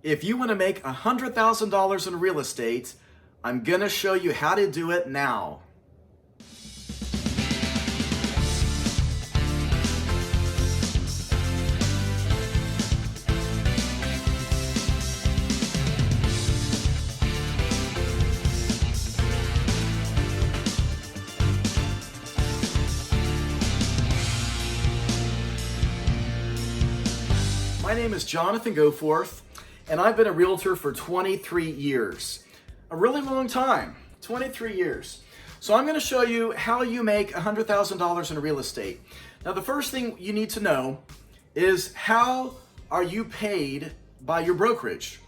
If you want to make $100,000 in real estate, I'm going to show you how to do it now. My name is Jonathan Goforth, and I've been a realtor for 23 years. A really long time, 23 years. So I'm going to show you how you make $100,000 in real estate. Now, the first thing you need to know is how are you paid by your brokerage?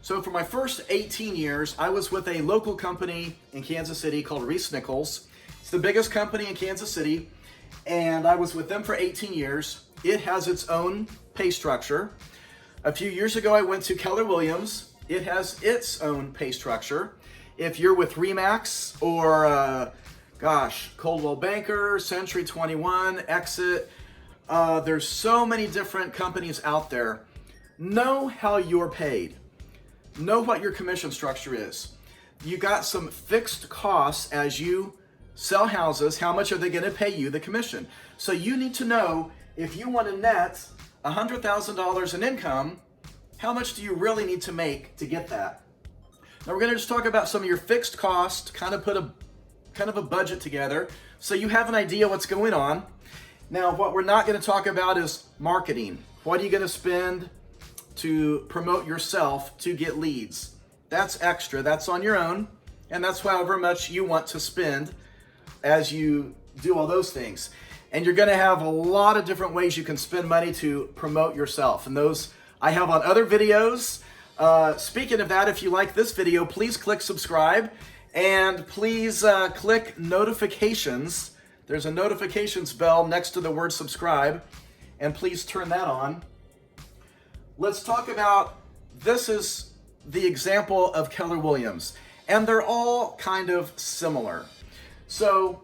So for my first 18 years, I was with a local company in Kansas City called Reese Nichols. It's the biggest company in Kansas City, and I was with them for 18 years. It has its own pay structure. A few years ago, I went to Keller Williams. It has its own pay structure. If you're with RE/MAX or, Coldwell Banker, Century 21, Exit, there's so many different companies out there. Know how you're paid. Know what your commission structure is. You got some fixed costs as you sell houses. How much are they going to pay you the commission? So you need to know, if you want to net $100,000 in income, how much do you really need to make to get that? Now we're going to just talk about some of your fixed costs, kind of put a budget together so you have an idea what's going on. Now, what we're not going to talk about is marketing. What are you going to spend to promote yourself to get leads? That's extra. That's on your own, and that's however much you want to spend as you do all those things. And you're going to have a lot of different ways you can spend money to promote yourself. And those I have on other videos. Speaking of that, if you like this video, please click subscribe and please click notifications. There's a notifications bell next to the word subscribe, and please turn that on. Let's talk about, this is the example of Keller Williams, and they're all kind of similar. So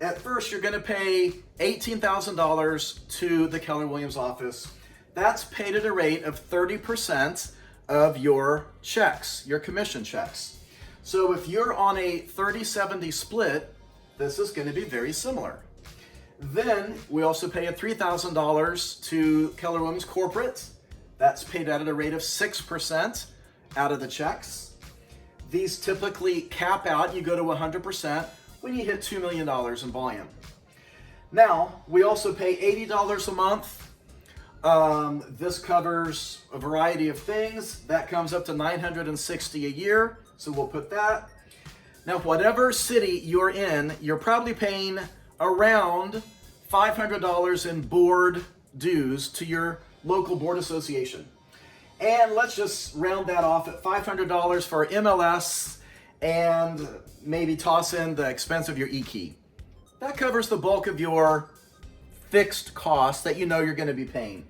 at first, you're going to pay $18,000 to the Keller Williams office. That's paid at a rate of 30% of your checks, your commission checks. So if you're on a 30-70 split, this is going to be very similar. Then we also pay a $3,000 to Keller Williams corporate. That's paid out at a rate of 6% out of the checks. These typically cap out, you go to 100%. when you hit $2 million in volume. Now, we also pay $80 a month. This covers a variety of things. That comes up to $960 a year, so we'll put that. Now, whatever city you're in, you're probably paying around $500 in board dues to your local board association. And let's just round that off at $500 for MLS, and maybe toss in the expense of your e-key. That covers the bulk of your fixed costs that you know you're going to be paying.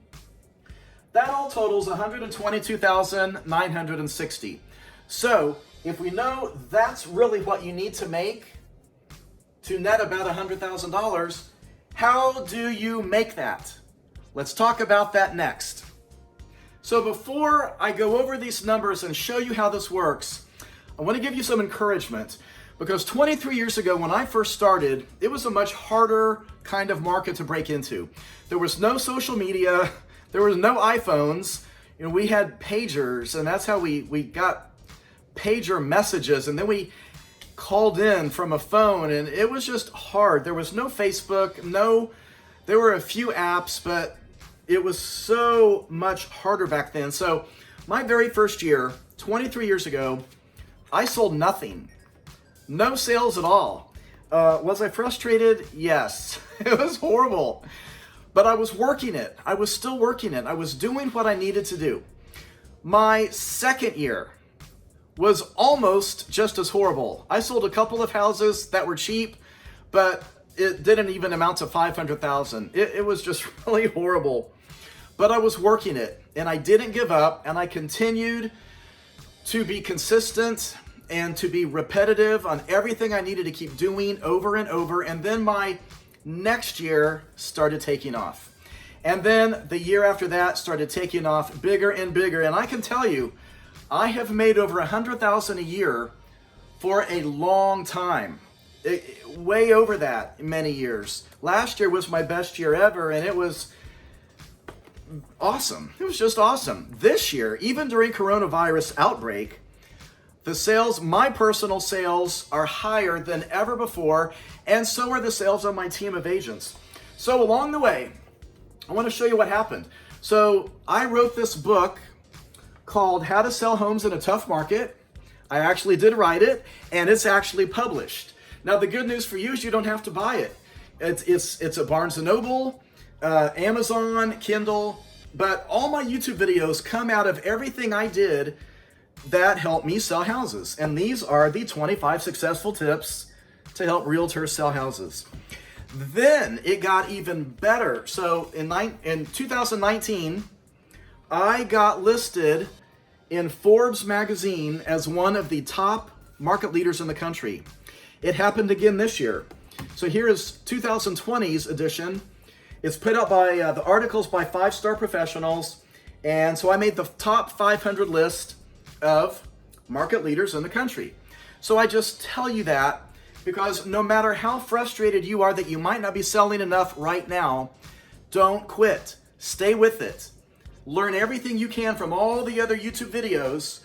That all totals $122,960. So if we know that's really what you need to make to net about $100,000, how do you make that? Let's talk about that next. So before I go over these numbers and show you how this works, I want to give you some encouragement, because 23 years ago when I first started, it was a much harder kind of market to break into. There was no social media, there was no iPhones. You know, we had pagers, and that's how we got pager messages, and then we called in from a phone, and it was just hard. There was no Facebook, there were a few apps, but it was so much harder back then. So my very first year, 23 years ago, I sold nothing. No sales at all. Was I frustrated? Yes. It was horrible. But I was working it. I was still working it. I was doing what I needed to do. My second year was almost just as horrible. I sold a couple of houses that were cheap, but it didn't even amount to $500,000. It was just really horrible. But I was working it, and I didn't give up, and I continued to be consistent and to be repetitive on everything I needed to keep doing over and over. And then my next year started taking off. And then the year after that started taking off bigger and bigger. And I can tell you, I have made over 100,000 a year for a long time. Way over that in many years. Last year was my best year ever, and it was awesome. It was just awesome. This year, even during coronavirus outbreak, the sales, my personal sales, are higher than ever before, and so are the sales of my team of agents. So along the way, I want to show you what happened. So I wrote this book called How to Sell Homes in a Tough Market. I actually did write it, and it's actually published. Now, the good news for you is you don't have to buy it. It's a Barnes & Noble, Amazon, Kindle, but all my YouTube videos come out of everything I did that helped me sell houses. And these are the 25 successful tips to help realtors sell houses. Then it got even better. So in 2019, I got listed in Forbes magazine as one of the top market leaders in the country. It happened again this year. So here is 2020's edition. It's put out by the articles by 5-star professionals. And so I made the top 500 list of market leaders in the country. So I just tell you that because no matter how frustrated you are that you might not be selling enough right now, don't quit. Stay with it. Learn everything you can from all the other YouTube videos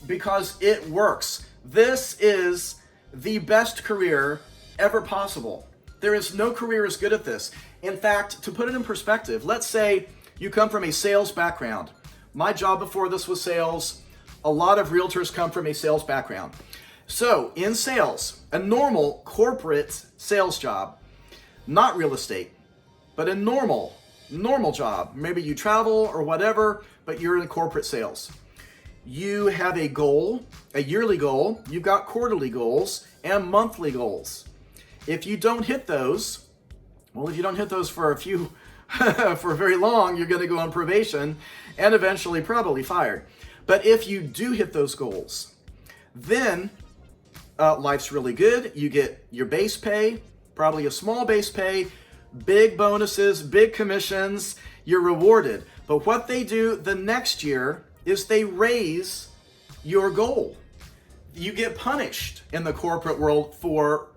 because it works. This is the best career ever possible. There is no career as good at this. In fact, to put it in perspective, let's say you come from a sales background. My job before this was sales. A lot of realtors come from a sales background. So in sales, a normal corporate sales job, not real estate, but a normal job. Maybe you travel or whatever, but you're in corporate sales. You have a goal, a yearly goal, you've got quarterly goals and monthly goals. If you don't hit those, well, if you don't hit those for for very long, you're going to go on probation and eventually probably fired. But if you do hit those goals, then life's really good. You get your base pay, probably a small base pay, big bonuses, big commissions, you're rewarded. But what they do the next year is they raise your goal. You get punished in the corporate world for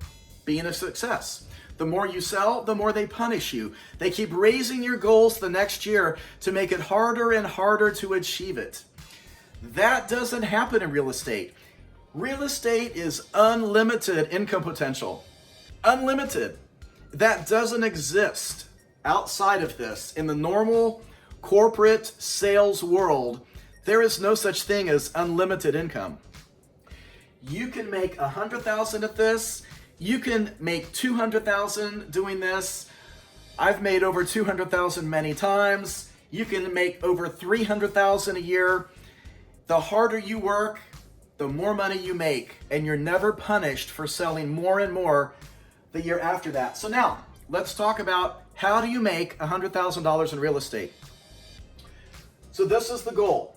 being a success. The more you sell, the more they punish you. They keep raising your goals the next year to make it harder and harder to achieve it. That doesn't happen in real estate. Real estate is unlimited income potential. Unlimited. That doesn't exist outside of this. In the normal corporate sales world, there is no such thing as unlimited income. You can make $100,000 at this. You can make $200,000 doing this. I've made over $200,000 many times. You can make over $300,000 a year. The harder you work, the more money you make, and you're never punished for selling more and more the year after that. So now, let's talk about how do you make $100,000 in real estate. So this is the goal,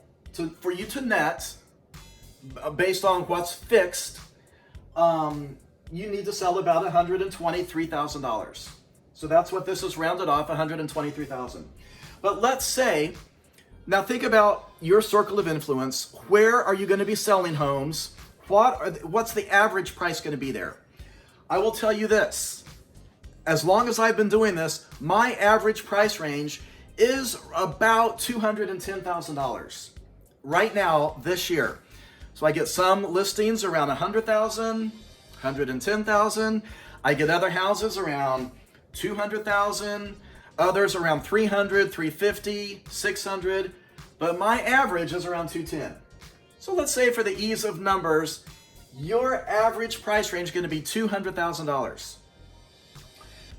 for you to net, based on what's fixed, you need to sell about $123,000. So that's what this is rounded off, $123,000. But let's say, now think about your circle of influence. Where are you going to be selling homes? What's the average price going to be there? I will tell you this. As long as I've been doing this, my average price range is about $210,000 right now this year. So I get some listings around $100,000, $110,000. I get other houses around $200,000, others around $300,000, $350,000, $600,000, but my average is around $210,000. So let's say for the ease of numbers, your average price range is going to be $200,000.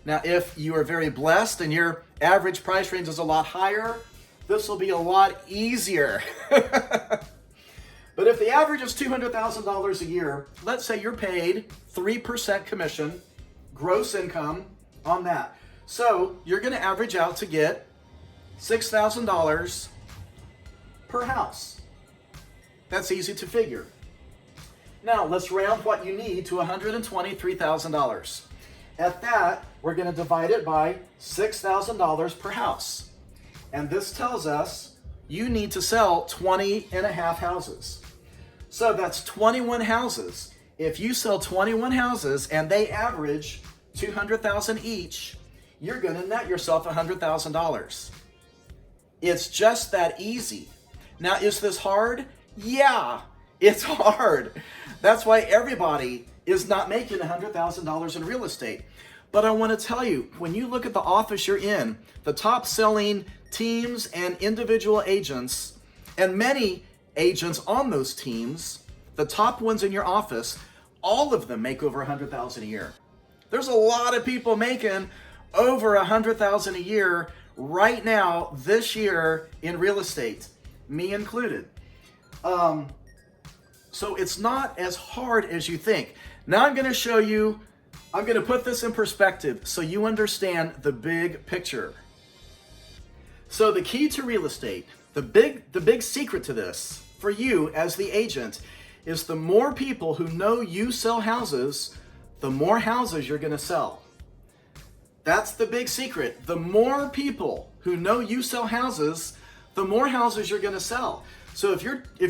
Now, if you are very blessed and your average price range is a lot higher, this will be a lot easier. But if the average is $200,000 a year, let's say you're paid 3% commission, gross income on that. So you're going to average out to get $6,000 per house. That's easy to figure. Now let's round what you need to $123,000. At that, we're going to divide it by $6,000 per house. And this tells us you need to sell 20 and a half houses. So that's 21 houses. If you sell 21 houses and they average $200,000 each, you're going to net yourself $100,000. It's just that easy. Now, is this hard? Yeah, it's hard. That's why everybody is not making $100,000 in real estate. But I want to tell you, when you look at the office you're in, the top selling teams and individual agents, and many agents on those teams, the top ones in your office, all of them make over $100,000 a year. There's a lot of people making over $100,000 a year right now this year in real estate, me included. So it's not as hard as you think. Now I'm going to show you, I'm going to put this in perspective so you understand the big picture. So the key to real estate, the big secret to this for you as the agent is the more people who know you sell houses, the more houses you're going to sell. That's the big secret. The more people who know you sell houses, the more houses you're going to sell. So if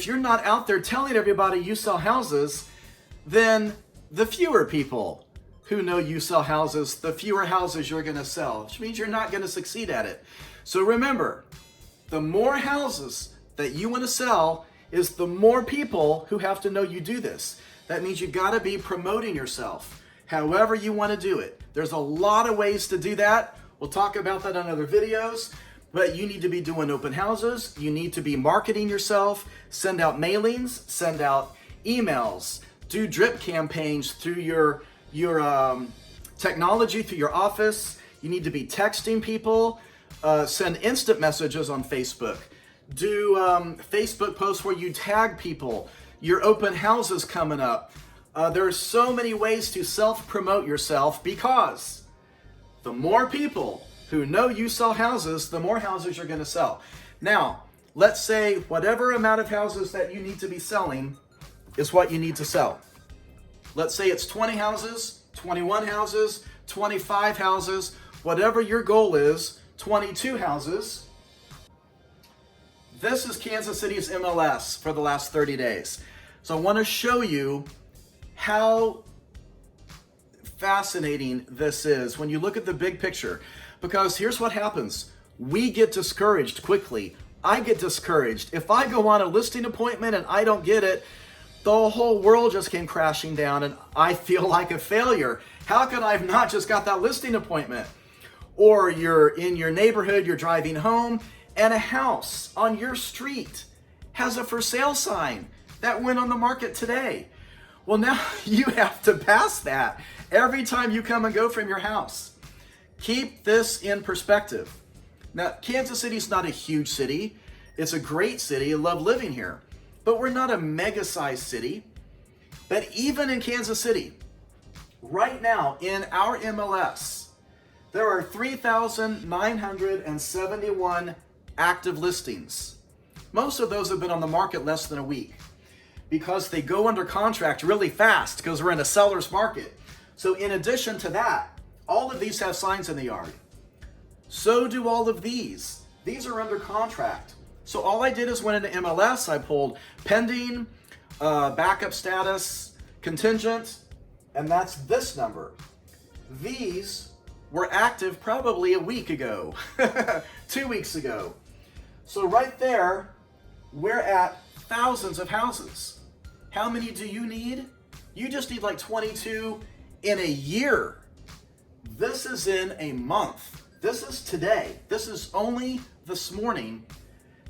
you're not out there telling everybody you sell houses, then the fewer people who know you sell houses, the fewer houses you're going to sell, which means you're not going to succeed at it. So remember, the more houses that you want to sell is the more people who have to know you do this. That means you got to be promoting yourself, however you want to do it. There's a lot of ways to do that. We'll talk about that in other videos, but you need to be doing open houses. You need to be marketing yourself, send out mailings, send out emails, do drip campaigns through your technology, through your office. You need to be texting people, send instant messages on Facebook, do Facebook posts where you tag people, your open houses coming up. There are so many ways to self-promote yourself because the more people who know you sell houses, the more houses you're going to sell. Now, let's say whatever amount of houses that you need to be selling is what you need to sell. Let's say it's 20 houses, 21 houses, 25 houses, whatever your goal is, 22 houses. This is Kansas City's MLS for the last 30 days. So I want to show you how fascinating this is when you look at the big picture. Because here's what happens. We get discouraged quickly. I get discouraged. If I go on a listing appointment and I don't get it, the whole world just came crashing down and I feel like a failure. How could I have not just got that listing appointment? Or you're in your neighborhood, you're driving home, and a house on your street has a for sale sign that went on the market today. Well, now you have to pass that every time you come and go from your house. Keep this in perspective. Now, Kansas City's not a huge city. It's a great city. I love living here. But we're not a mega-sized city. But even in Kansas City, right now in our MLS, there are 3,971 active listings. Most of those have been on the market less than a week because they go under contract really fast because we're in a seller's market. So in addition to that, all of these have signs in the yard. So do all of these. These are under contract. So all I did is went into MLS, I pulled pending, backup status, contingent, and that's this number. These were active probably a week ago, 2 weeks ago. So right there, we're at thousands of houses. How many do you need? You just need like 22 in a year. This is in a month. This is today. This is only this morning.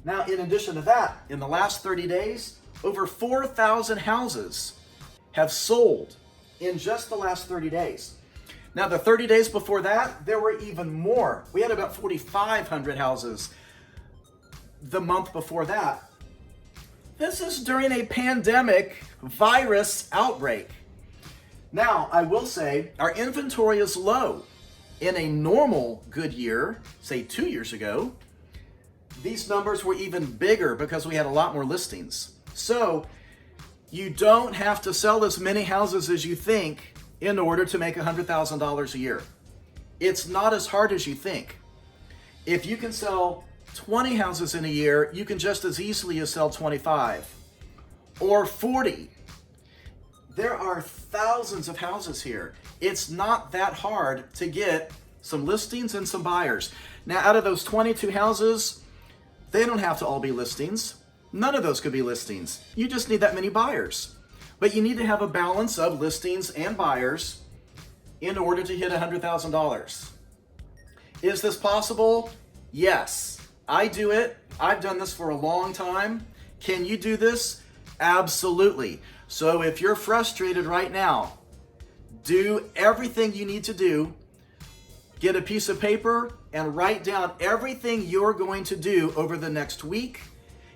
Now, in addition to that, in the last 30 days, over 4,000 houses have sold in just the last 30 days. Now, the 30 days before that, there were even more. We had about 4,500 houses the month before that. This is during a pandemic virus outbreak. Now, I will say our inventory is low. In a normal good year, say 2 years ago, these numbers were even bigger because we had a lot more listings. So you don't have to sell as many houses as you think in order to make $100,000 a year. It's not as hard as you think. If you can sell 20 houses in a year, you can just as easily as sell 25 or 40. There are thousands of houses here. It's not that hard to get some listings and some buyers. Now, out of those 22 houses, they don't have to all be listings. None of those could be listings. You just need that many buyers. But you need to have a balance of listings and buyers in order to hit $100,000. Is this possible? Yes. I do it. I've done this for a long time. Can you do this? Absolutely. So if you're frustrated right now, do everything you need to do. Get a piece of paper and write down everything you're going to do over the next week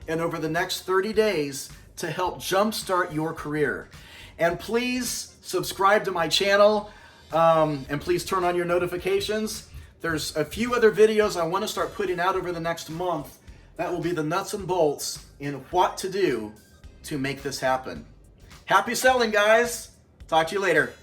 and over the next 30 days to help jumpstart your career. And please subscribe to my channel and please turn on your notifications. There's a few other videos I want to start putting out over the next month that will be the nuts and bolts in what to do to make this happen. Happy selling, guys. Talk to you later.